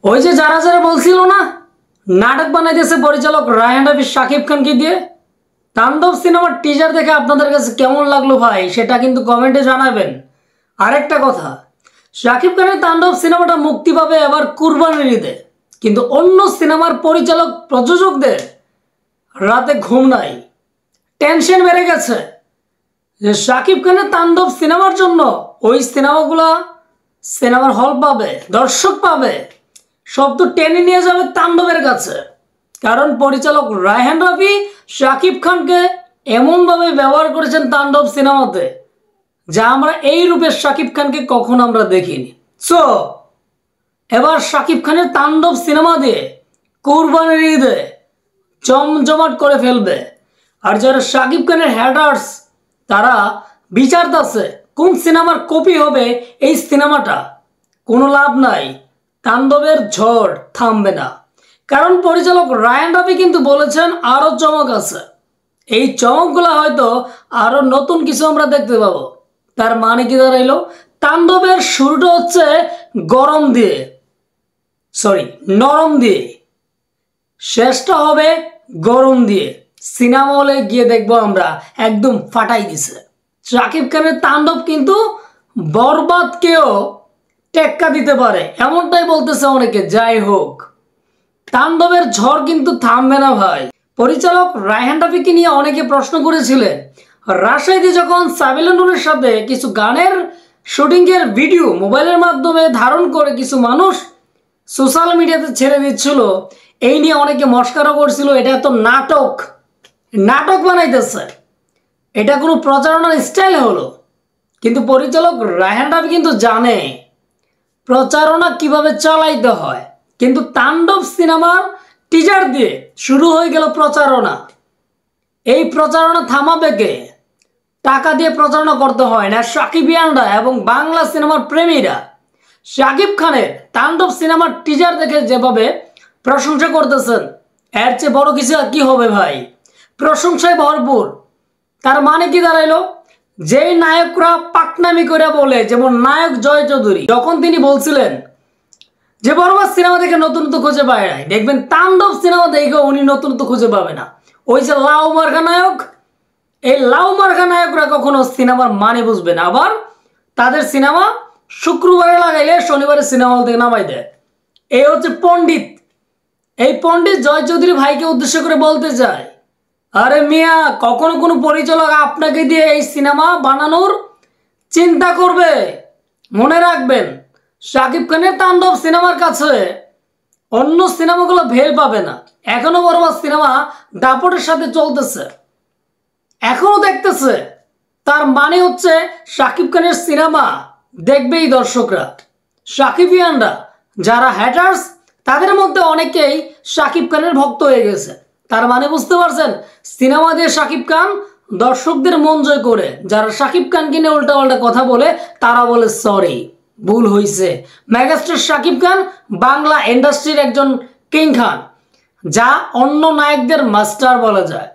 ওই যে যারা যারা বলছিল না নাটক বানাইতেছে পরিচালক রায়হান রাফি শাকিব খানকে দিয়ে, তাণ্ডব সিনেমার টিজার দেখে আপনাদের কাছে কেমন লাগলো ভাই সেটা কিন্তু কমেন্টে জানাবেন। আরেকটা কথা, শাকিব খানের তাণ্ডব সিনেমাটা মুক্তি পাবে এবার কুরবানির ঈদে, কিন্তু অন্য সিনেমার পরিচালক প্রযোজকদের রাতে ঘুম নাই, টেনশন বেড়ে গেছে যে শাকিব খানের তাণ্ডব সিনেমার জন্য ওই সিনেমার হল পাবে, দর্শক পাবে, সব তো টেনে নিয়ে যাবে তাণ্ডবের কাছে। কারণ পরিচালক রায়হান রাফি শাকিব খানকে এমনভাবে ব্যবহার করেছেন তাণ্ডব সিনেমাতে যা আমরা এই রূপের শাকিব খানকে কখনো আমরা দেখিনি। সো এবার শাকিব খানের তাণ্ডব সিনেমা দিয়ে কুরবানির ঈদে জমজমাট করে ফেলবে। আর যারা শাকিব খানের হ্যাটার্স তারা বিচারতেছে কোন সিনেমার কপি হবে এই সিনেমাটা, কোনো লাভ নাই, তাণ্ডবের ঝড় থামবে না। কারণ পরিচালক রায়হান রাফি কিন্তু বলেছেন আরও চমক আছে, এই চমকগুলো হয়তো আরও নতুন কিছু আমরা দেখতে পাবো। তার মানে কি দাঁড়াইলো, তাণ্ডবের শুরুটা হচ্ছে নরম দিয়ে, শেষটা হবে গরম দিয়ে। সিনেমা হলে গিয়ে দেখবো আমরা একদম ফাটাই দিছে। শাকিব খানের তাণ্ডব কিন্তু বরবাদকেও টেক্কা দিতে পারে এমনটাই বলতেছে অনেকে। যাই হোক, তাণ্ডবের ঝড় কিন্তু থামবে না ভাই। পরিচালক রায়হান রাফিকে নিয়ে অনেকে প্রশ্ন করেছিলেন, রাজশাহীতে যখন সাবিলা নূরের সাথে কিছু গানের শুটিংয়ের ভিডিও মোবাইলের মাধ্যমে ধারণ করে কিছু মানুষ সোশ্যাল মিডিয়াতে ছেড়ে দিচ্ছিল, এই নিয়ে অনেকে মস্কারা করছিল এটা তো নাটক বানাইতেছে, এটা কোনো প্রচারণার স্টাইল হলো। কিন্তু পরিচালক রায়হান রাফি কিন্তু জানে প্রচারণা কিভাবে চালাইতে হয়। কিন্তু তাণ্ডব সিনেমার টিজার দিয়ে শুরু হয়ে গেল প্রচারণা। এই প্রচারণা থামাবে কে? টাকা দিয়ে প্রচারণা করতে হয় না সাকিবিয়ানরা এবং বাংলা সিনেমার প্রেমীরা। শাকিব খানের তাণ্ডব সিনেমার টিজার দেখে যেভাবে প্রশংসা করতেছেন, এর চেয়ে বড় কিছু আর কি হবে ভাই? প্রশংসায় ভরপুর। তার মানে কি দাঁড়াইলো, যেই নায়করা পাকনামি করে বলে, যেমন নায়ক জয় চৌধুরী যখন তিনি বলছিলেন যে বরবাদ সিনেমা দেখে নতুনত্ব খুঁজে পায় নাই, দেখবেন তাণ্ডব সিনেমা দেখে উনি নতুনত্ব খুঁজে পাবে না। ওই যে লাউ মার্কা নায়ক, এই লাউ মার্কা নায়করা কখনো সিনেমার মানে বুঝবে না, আবার তাদের সিনেমা শুক্রবারে লাগাইলে শনিবারে সিনেমা হল থেকে নামাই দেয়। এই হচ্ছে পণ্ডিত। এই পণ্ডিত জয় চৌধুরী ভাইকে উদ্দেশ্য করে বলতে চায়, আরে মিয়া, কখনো কোনো পরিচালক আপনাকে দিয়ে এই সিনেমা বানানোর চিন্তা করবে, মনে রাখবেন শাকিব খানের তাণ্ডব সিনেমার কাছে অন্য সিনেমাগুলো ভেল পাবে না। এখনো বরবাদ সিনেমা দাপটের সাথে চলতেছে, এখনো দেখতেছে। তার মানে হচ্ছে শাকিব খানের সিনেমা দেখবেই দর্শকরা, শাকিবিয়ানরা যারা হ্যাটার্স তাদের মধ্যে অনেকেই শাকিব খানের ভক্ত হয়ে গেছে। তার মানে বুঝতে পারছেন, সিনেমা দিয়ে শাকিব খান দর্শকদের মন জয় করে। যারা শাকিব খানকে নিয়ে উল্টাপাল্টা কথা বলে তারা বলে সরি, ভুল হয়েছে। মেগাস্টার শাকিব খান বাংলা ইন্ডাস্ট্রির একজন কিং খান, যা অন্য নায়কদের মাস্টার বলা যায়।